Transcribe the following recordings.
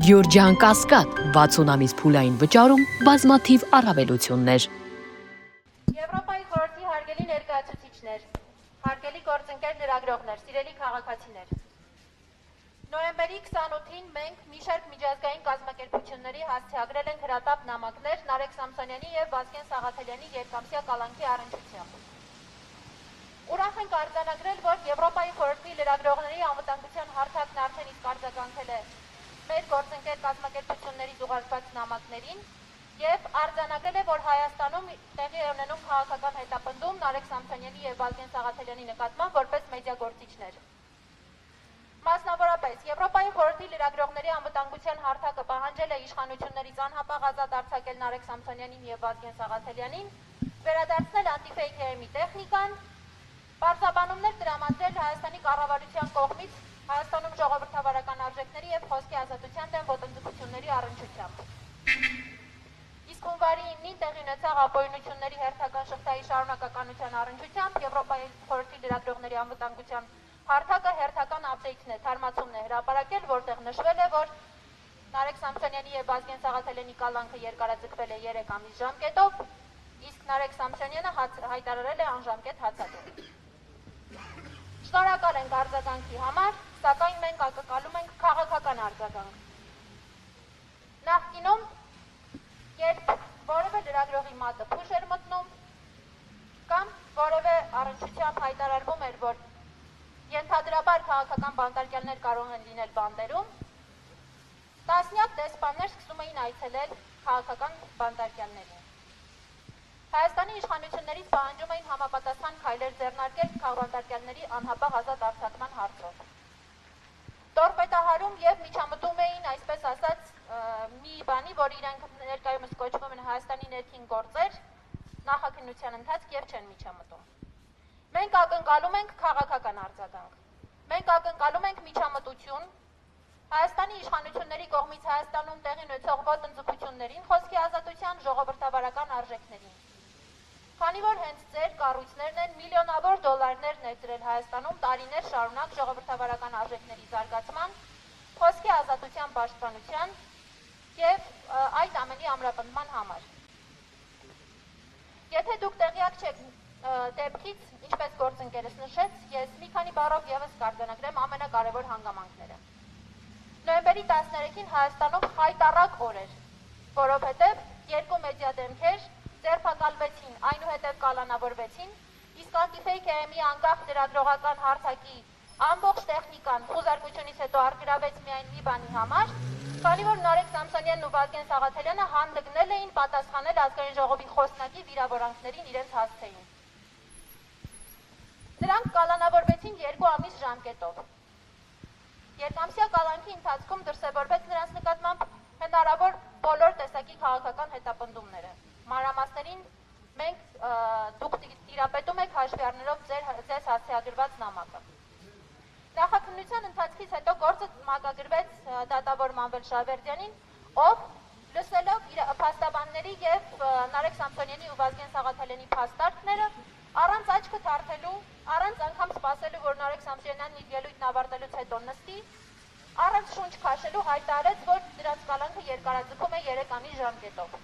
Գյորջյան Կասկադ 60 ամիս փուլային վճարում բազմաթիվ առավելություններ։ Եվրոպայի խորհրդի հարգելի ներկայացուցիչներ, հարգելի գործընկեր լրագրողներ, սիրելի քաղաքացիներ։ Նոյեմբերի 28-ին մենք մի շարք միջազգային կազմակերպությունների հասցեագրել ենք հրատապ նամակներ Նարեկ Սամսոնյանի եւ Վազգեն Սաղաթելյանի երկամսյա կալանքի առնչությամբ։ Ուրախ ենք արձանագրել, որ Եվրոպայի խորհրդի լրագրողների անվտանգության հարթակն արդեն իսկ արձագանքել է մեր գործընկեր կազմակերպությունների ուղարկված նամակներին եւ արձանագրել է, որ Հայաստանում տեղի է ունենում քաղաքական հետապնդում Նարեկ Սամսոնյանի եւ Վազգեն Սաղաթելյանի նկատմամբ որպես մեդիագործիչներ։ Մասնավորապես, Եվրոպայի խորհրդի լրագրողների անվտանգության հարթակը պահանջել է իշխանություններից անհապաղ ազատ արձակել Նարեկ Սամսոնյանին եւ Վազգեն Սաղաթելյանին, վերադարձնել անտիֆեյք տեխնիկան, պարզաբանումներ տրամադրել Հայաստանի կառավարության կողմից Հայաստանում ժողովրդավարական արժեքների եւ խոսքի ազատության դեմ ոտնձգությունների առնչությամբ։ Իսկ հունվարի 9-ին տեղի ունեցավ ապօրինությունների հերթական շղթայի շարունակականության առնչությամբ Եվրոպայի խորհրդի լրագրողների անվտանգության հարթակը հերթական ապդեյթն է, թարմացումն է հրապարակել, որտեղ նշվել է, որ Նարեկ Սամսոնյանի եւ Վազգեն Սաղաթելյանի կալանքը երկարաձգվել է 3 ամիս ժամկետով, իսկ Նարեկ Սամսոնյանը հայտարարել է անժամկետ հացադուլ։ Շնորհակալ ենք արձագանքի համար, սակայն մենք ակնկալում ենք քաղաքական արձագանք։ Նախկինում, երբ որևէ լրագրողի մատը փուշ էր մտնում, կամ որևէ առնչությամբ հայտարարվում էր, որ ենթադրաբար քաղաքական բանտարկյալներ կարող են լինել բանտերում, տասնյակ դեսպաններ սկսում էին այցելել քաղաքական բանտարկյալներին։ Հայաստանի իշխանություններից պահանջում էին համապատասխան քայլեր ձեռնարկել քաղաքաբանտարկյալների անհապաղ ազատ արձակման հարցով։ Տորպետահարում եւ միջամտում էին, այսպես ասած, մի բանի, որ իրենք ներկայումս կոչվում են Հայաստանի ներքին գործեր, նախաքննության ընթացք եւ չեն միջամտում։ Մենք ակնկալում ենք քաղաքական արձագանք։ Մենք ակնկալում ենք միջամտություն Հայաստանի իշխանությունների կողմից Հայաստանում տեղի ունեցող ոտնձգություններին, խոսքի ազատության, ժողովրդավարական արժեքներին։ Քանի որ հենց ձեր կառույցներն են միլիոնավոր դոլարներ ներդրել Հայաստանում տարիներ շարունակ ժողովրդավարական արժեքների զարգացման, խոսքի ազատության պաշտպանության եւ այդ ամենի ամրապնդման համար։ Եթե դուք տեղյակ չեք դեպքից, ինչպես գործընկերս նշեց, ես մի քանի բառով եւս կարձանագրեմ ամենակարևոր հանգամանքները։ Նոյեմբերի 13-ին Հայաստանում խայտառակ օր էր, որովհետեւ երկու մեդիա դեմքեր ձերբակալվեցին, այնուհետև կալանավորվեցին, իսկ անտիֆեյք էմի անկախ լրագրողական հարթակի ամբողջ տեխնիկան խուզարկությունից հետո առգրավեց միայն մի բանի համար, քանի որ Նարեկ Սամսոնյանն ու Վազգեն Սաղաթելյանը հանդգնել էին պատասխանել ազգային ժողովի խոսնակի վիրավորանքներին իրենց հասցեին։ Նրանք կալանավորվեցին 2 ամիս ժամկետով։ Երկամսյա կալանքի ընթացքում դրսևորվեց նրանց նկատմամբ հնարավոր բոլոր տեսակի քաղաքական հետապնդումները։ Մանրամասներին դուք տիրապետում եք հաշվի առնելով ձեզ հասցեագրված նամակը։ Նախաքննության ընթացքից հետո գործը մակագրվեց դատավոր Մանվել Շահվերդյանին, ով լսելով փաստաբանների եւ Նարեկ Սամսոնյանի ու Վազգեն Սաղաթելյանի փաստարկները, առանց աչքը թարթելու, առանց անգամ սպասելու, որ Նարեկ Սամսոնյանն իր ելույթն ավարտելուց հետո նստի, առանց շունչ քաշելու հայտարարեց, որ դրանց կալանքը երկարաձգում է 3 ամիս ժամկետով։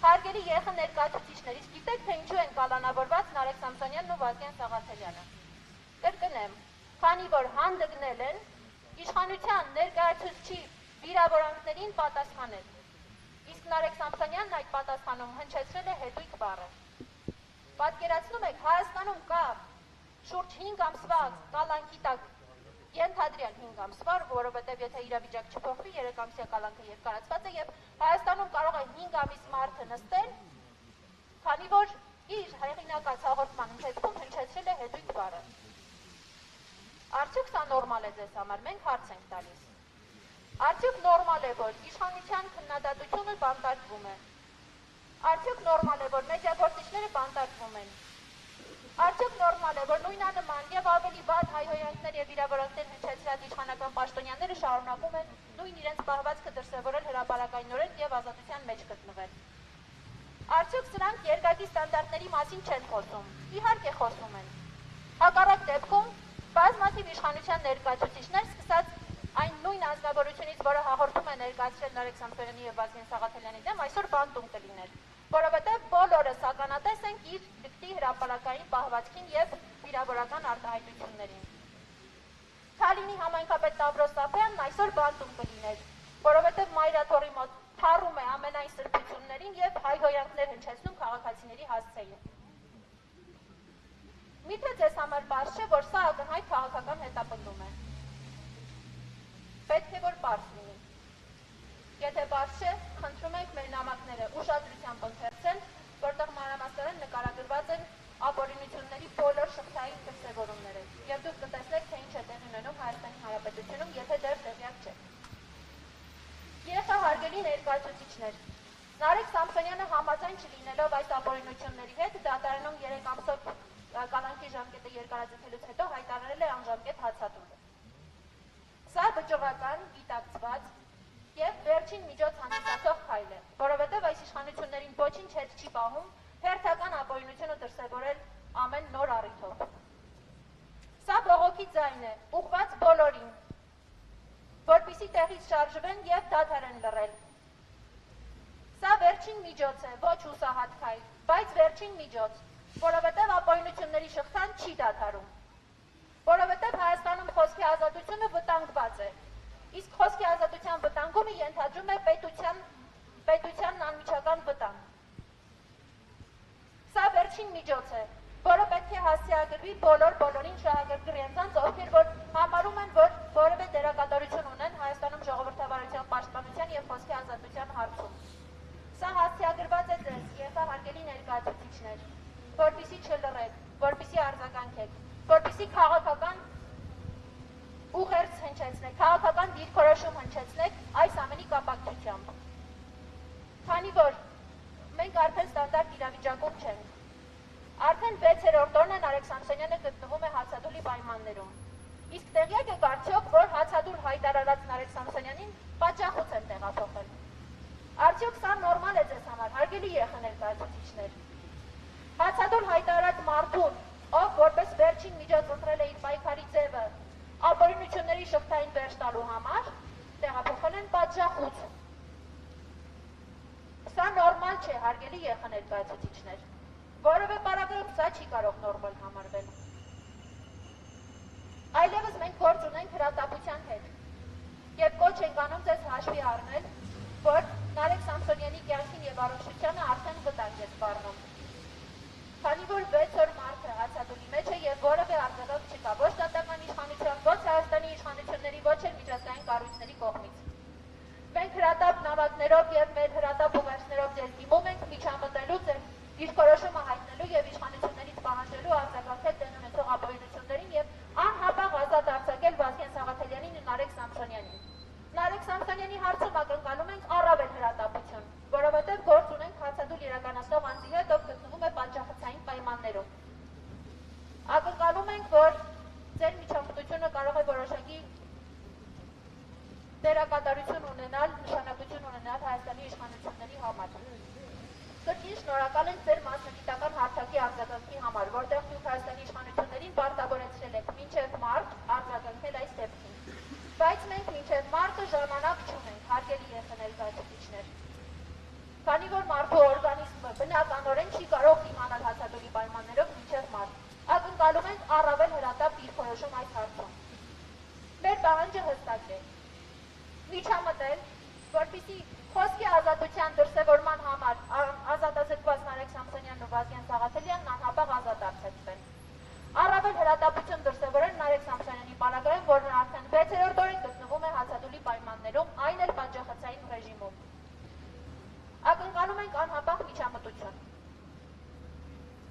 Հարգելի ԵԽ ներկայացուցիչներ, իսկ գիտեք, թե ինչու են կալանավորված Նարեկ Սամսոնյանն ու Վազգեն Սաղաթելյանը։ Կրկնեմ, քանի որ հանդգնել են իշխանության ներկայացուցչի վիրավորանքներին պատասխանել։ Իսկ Նարեկ Սամսոնյանն այդ պատասխանում հնչեցրել է հետույք բառը։ Պատկերացնում եք, Հայաստանում կա շուրջ 5 ամսվա կալանքի տակ, ենթադրյալ 5 ամսվա, որովհետև եթե իրավիճակ չփոխվի, 3 ամսյա կալանքը երկարացված է եւ Հայաստանում կարող է 5 ամիս մարդը նստել, քանի որ իր հեղինակած հաղորդման ընթացքում հնչեցրել է հետույք բառը։ Արդյոք սա նորմալ է ձեզ համար, մենք հարց ենք տալիս։ Արդյոք նորմալ է, որ իշխանության քննադատությունը բանտարկվում է։ Արդյոք նորմալ է, որ մեդիագործիչները բանտարկվում են։ Արդյոք նորմալ է, որ նույնանման եւ ավելի վատ հայհոյանքներ եւ վիրավորանքներ հնչեցրած իշխանական պաշտոնյաները շարունակում են նույն իրենց պահվածքը դրսևորել հրապարակայնորեն եւ ազատության մեջ գտնվել։ Արդյոք սրանք երկակի ստանդարտների մասին չեն խոսում։ Իհարկե խոսում են։ Հակառակ դեպքում բազմաթիվ իշխանության ներկայացուցիչներ սկսած այն նույն ազգավորությունից, որը հաղորդում է ներկայացրել Նարեկ Սամսոնյանի եւ Վազգեն Սաղաթելյանի դեմ, այսօր բանտում կլիներ, որովհետեւ բոլորս ականատես ենք իր դիպտի հրապարակային պահվածքին եւ վիրավորական արտահայտություններին։ Թալինի համայնքապետ Տավրոս Սափյանն այսօր բանտում կլիներ, որովհետեւ Մայրաթորի մոտ թառում է ամենայն սրբություններին եւ հայհոյանքներ հնչեցնում քաղաքացիների հասցեին։ Միթե ձեզ համար պարզ չէ, որ սա ակնհայտ քաղաքական հետապնդում է։ Պետք է որ պարզ լինի։ Եթե պարզ չէ, խնդրում ենք մեր նամակները ուշադրությամբ ընթերցել, որտեղ մանրամասնորեն նկարագրված են ապօրինությունների բոլոր շղթային դրսևորումները, եւ դուք կտեսնեք, թե ինչ է տեղի ունենում Հայաստանի Հանրապետությունում, եթե դեռ տեղյակ չեք։ Երեխահարգելի ներկայացուցիչներ, Նարեկ Սամսոնյանը համաձայն չլինելով այս ապօրինությունների հետ, դատարանում 3 ամսով կալանքի ժամկետը երկարաձգելուց հետո հայտարարել է անժամկետ հացադուլ։ Սա վճռական, գիտակցված եւ վերջին միջոց հանդիսացող քայլ է, որովհետեւ այս իշխանություններին ոչինչ հետ չի պահում հերթական ապօրինությունը դրսևորել ամեն նոր առիթով։ Սա բողոքի ձայն է, ուղղված բոլորին, որպեսզի տեղից շարժվեն եւ դադարեն լռել։ Սա վերջին միջոց է, ոչ հուսահատ քայլ, բայց վերջին միջոց, որովհետեւ ապօրինությունների շղթան չի դադարում։ Որովհետեւ Հայաստանում խոսքի ազատությունը վտանգված է, իսկ խոսքի ազատության վտանգումը ենթադրում է պետության անմիջական վտանգ։ Սա վերջին միջոց է, որը պետք է հասցեագրվի բոլորին շահագրգռի անձանց, ովքեր որ համարում են, որ որևէ դերակատարություն ունեն Հայաստանում ժողովրդավարության պաշտպանության եւ խոսքի ազատության հարցում։ Սա հասցեագրված է ձեզ, երեխահարգելի ներկայացուցիչներ, որպեսզի չլռեք, որպեսզի արձագանքեք, որպեսզի քաղաքական ուղերձ հնչեցնեք, քաղաքական դիրքորոշում հնչեցնեք այս ամենի կապակցությամբ։ Քանի որ մենք արդեն ստանդարտ իրավիճակում չենք, արդեն 6-րդ օրն է Նարեկ Սամսոնյանը գտնվում է հացադուլի պայմաններում։ Իսկ տեղյակ եք արդյոք, որ հացադուլ հայտարարած Նարեկ Սամսոնյանին պատժախոց են տեղափոխել։ Արդյոք սա նորմալ է ձեզ համար, հարգելի երեխաներկայացուցիչներ։ Հացադուլ հայտարարած մարդուն, ով որպես վերջին միջոց ընտրել է իր պայքարի ձևը, ապօրինությունների շղթային վերջ տալու համար, տեղափոխել են պատժախոց։ Սա նորմալ չէ, հարգելի երեխաներկայացուցիչներ։ Որևէ պարագայում սա չի կարող նորմալ համարվել։ Այլևս մենք գործ ունենք հրատապության հետ եւ կոչ ենք անում ձեզ հաշվի առնել, որ Նարեկ Սամսոնյանի կյանքին եւ առողջությանը արդեն վտանգ է սպառնում։ Քանի որ 6 օր մարդը հացադուլի մեջ է եւ որևէ արձագանք չկա ոչ դատական իշխանության, ոչ Հայաստանի իշխանությունների, ոչ էլ միջազգային կառույցների կողմից։ Մենք հրատապ նամակներով եւ մեր հրատապ ուղերձներով ձեզ դիմում ենք միջամտելու ձեր դիրքորոշումը հայտնելու եւ իշխանություններից պահանջելու արձագանքել տեն ունեցող ապօրինություններին եւ անհապաղ ազատ արձակել Վազգեն Սաղաթելյանին ու Նարեկ Սամսոնյանին։ Նարեկ Սամսոնյանի հարցում ակնկալում ենք առավել հրատապություն, որովհետեւ գործ ունենք հացադուլ իրականացնող անձի հետ, ով գտնվում է պատժախոցային պայմաններում։ Ակնկալում ենք, որ ձեր միջամտությունը կարող է որոշակի դերակատարություն ունենալ, նշանակություն ունենալ Հայաստանի իշխանությունների համար։ Կրկին շնորհակալ ենք ձեր մասնագիտական հարթակի արձագանքի համար, որտեղ դուք Հայաստանի իշխանություններին պարտավորեցրել եք մինչև մարտ արձագանքել այս դեպքին։ Բայց մենք մինչև մարտը ժամանակ չունենք, հարգելի երեխաներկայացուցիչներ։ Քանի որ մարդու օրգանիզմը բնականորեն չի կարող իմանալ հացադուլի պայմաններով մինչև մարտ, ակնկալում ենք առավել հրատապ դիրքորոշում այս հարցում։ Մեր պահանջը հստակ է։ Միջամտել, որպեսզի խոսքի ազատության դրսևորման համար ազատազրկված Նարեկ Սամսոնյանն ու Վազգեն Սաղաթելյանն անհապաղ ազատ արձակվեն։ Առավել հրատապություն դրսևորել Նարեկ Սամսոնյանի պարագայում, որն արդեն 6-րդ օրին գտնվում է հացադուլի պայմաններում, այն էլ պատժախոցային ռեժիմում։ Ակնկալում ենք անհապաղ միջամտություն։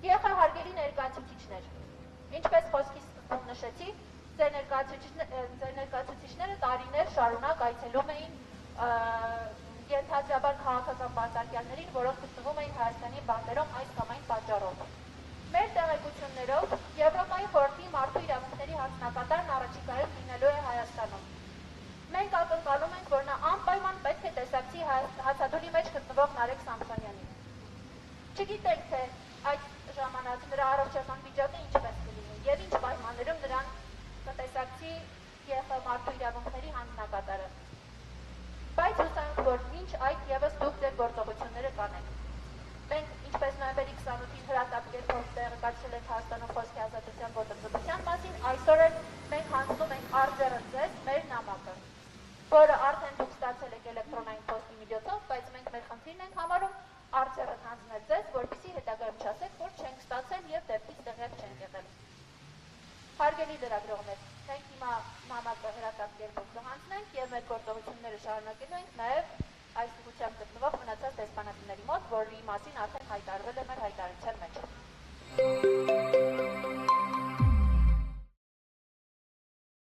Երեխահարգելի ներկայացուցիչներ, ինչպես խոսքի սկզբում նշեցի, ձեր ներկայացուցիչները տարիներ շարունակ այցելում էին ենթադրաբար քաղաքական բանտարկյալներին, որոնք գտնվում էին Հայաստանի բանտերում այս կամ այն պատճառով։ Մեր տեղեկություններով Եվրոպայի խորհրդի մարդու իրավունքների հանձնակատարն առաջիկայում լինելու է Հայաստանում։ Մենք ակնկալում ենք, որ նա անպայման պետք է տեսակցի հացադուլի մեջ գտնվող Նարեկ Սամսոնյանին։ Չգիտենք, թե այդ ժամանակ նրա առողջական վիճակը ինչպես կլինի եւ ինչ պայմաններում նրան կտեսակցի եւ մարդու իրավունքների հանձնակատարը։ ինչ այդ եւս դուք ձեր գործողությունները կանեք։ Մենք ինչպես նոյեմբերի 28-ին հրատապ կերպով տեղեկացրել ենք Հայաստանում խոսքի ազատության ոտնձգության մասին, այսօր էլ մենք հանձնում ենք արձեռը ձեզ մեր նամակը, որը արդեն դուք ստացել եք էլեկտրոնային փոստի միջոցով, բայց մենք մեր խնդիրն ենք համարում արձեռը հանձնել ձեզ, որպեսզի հետագայում չասեք, որ չենք ստացել եւ դեպքից տեղյակ չենք եղել։ Հարգելի լրագրողներ, մենք հիմա նամակը հրատապ կերպով կհանձնենք եւ մեր գործողությունները շարունակելու ենք նաեւ